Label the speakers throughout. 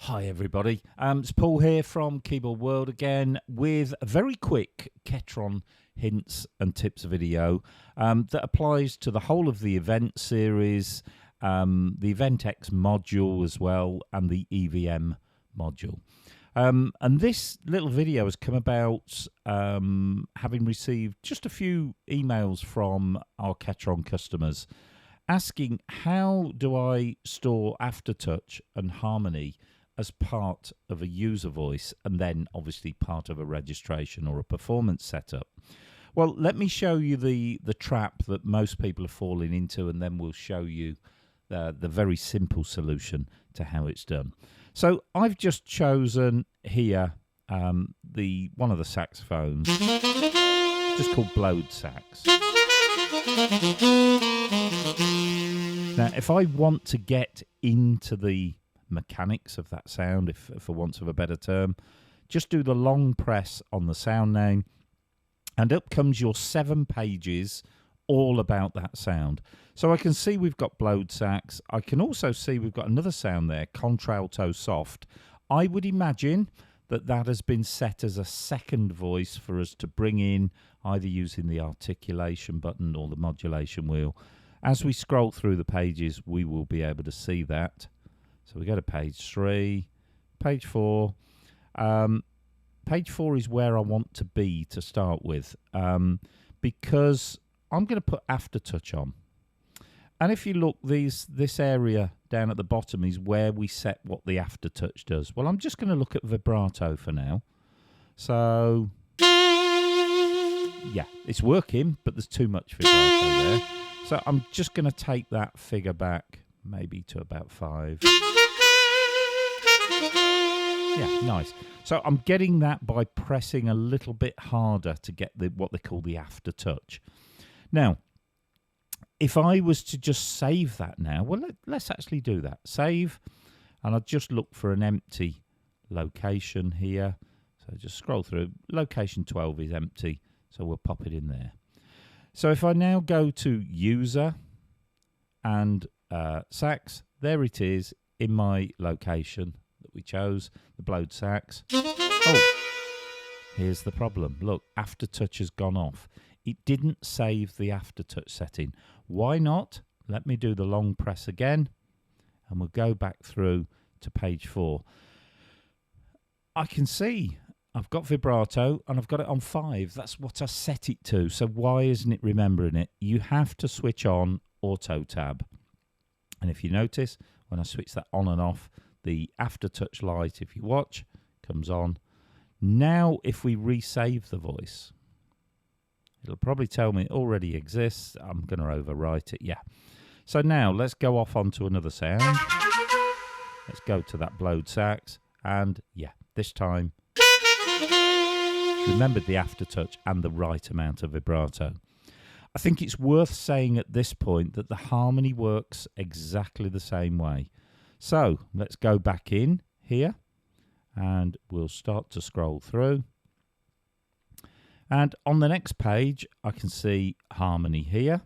Speaker 1: Hi everybody, it's Paul here from Keyboard World again with a very quick Ketron hints and tips video that applies to the whole of the event series, the Event X module as well, and the EVM module. And this little video has come about having received just a few emails from our Ketron customers asking how do I store Aftertouch and Harmony as part of a user voice and then obviously part of a registration or a performance setup. Well, let me show you the trap that most people are falling into, and then we'll show you the very simple solution to how it's done. So I've just chosen here one of the saxophones, just called blowed sax. Now, if I want to get into the mechanics of that sound, if for want of a better term, just do the long press on the sound name and up comes your 7 pages all about that sound. So I can see we've got blowed sax. I can also see we've got another sound there, contralto soft. I would imagine that that has been set as a second voice for us to bring in, either using the articulation button or the modulation wheel. As we scroll through the pages, we will be able to see that. So we go to page 3, page 4. Page 4 is where I want to be to start with, because I'm going to put Aftertouch on. And if you look, this area down at the bottom is where we set what the Aftertouch does. Well, I'm just going to look at vibrato for now. So, yeah, it's working, but there's too much vibrato there. So I'm just going to take that figure back maybe to about 5. Yeah, nice. So I'm getting that by pressing a little bit harder to get what they call the Aftertouch. Now, if I was to just save that now, well, let's actually do that. Save, and I'll just look for an empty location here. So just scroll through. Location 12 is empty, so we'll pop it in there. So if I now go to User and Sax, there it is in my location that we chose, the blowed sax. Oh, here's the problem. Look, Aftertouch has gone off. It didn't save the Aftertouch setting. Why not? Let me do the long press again, and we'll go back through to page 4. I can see I've got vibrato and I've got it on 5. That's what I set it to. So why isn't it remembering it? You have to switch on AutoTab. And if you notice, when I switch that on and off, the Aftertouch light, if you watch, comes on. Now, if we resave the voice, it'll probably tell me it already exists. I'm going to overwrite it, yeah. So now, let's go off onto another sound. Let's go to that blowed sax. And, yeah, this time, remembered the Aftertouch and the right amount of vibrato. I think it's worth saying at this point that the harmony works exactly the same way. So let's go back in here and we'll start to scroll through. And on the next page, I can see harmony here.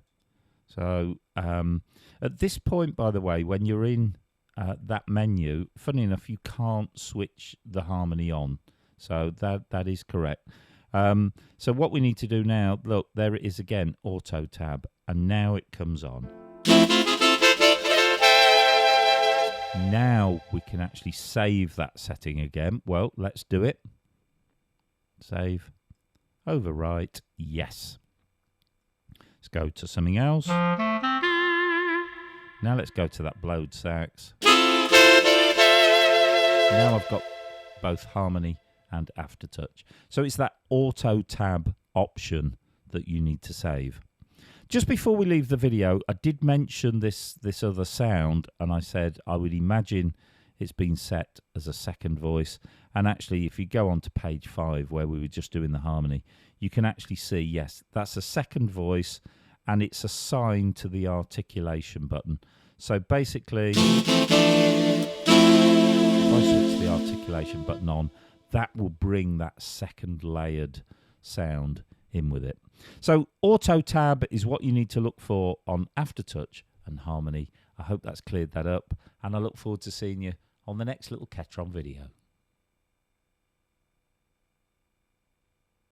Speaker 1: So at this point, by the way, when you're in that menu, funny enough, you can't switch the harmony on. So that is correct. So what we need to do now, look, there it is again, AutoTab, and now it comes on. Now we can actually save that setting again. Well, let's do it. Save, overwrite, yes. Let's go to something else. Now let's go to that blowed sax. Now I've got both harmony and Aftertouch. So it's that AutoTab option that you need to save. Just before we leave the video, I did mention this other sound, and I said I would imagine it's been set as a second voice. And actually, if you go on to page 5, where we were just doing the harmony, you can actually see, yes, that's a second voice, and it's assigned to the articulation button. So basically, if I switch the articulation button on, that will bring that second layered sound in with it. So AutoTab is what you need to look for on Aftertouch and Harmony. I hope that's cleared that up, and I look forward to seeing you on the next little Ketron video.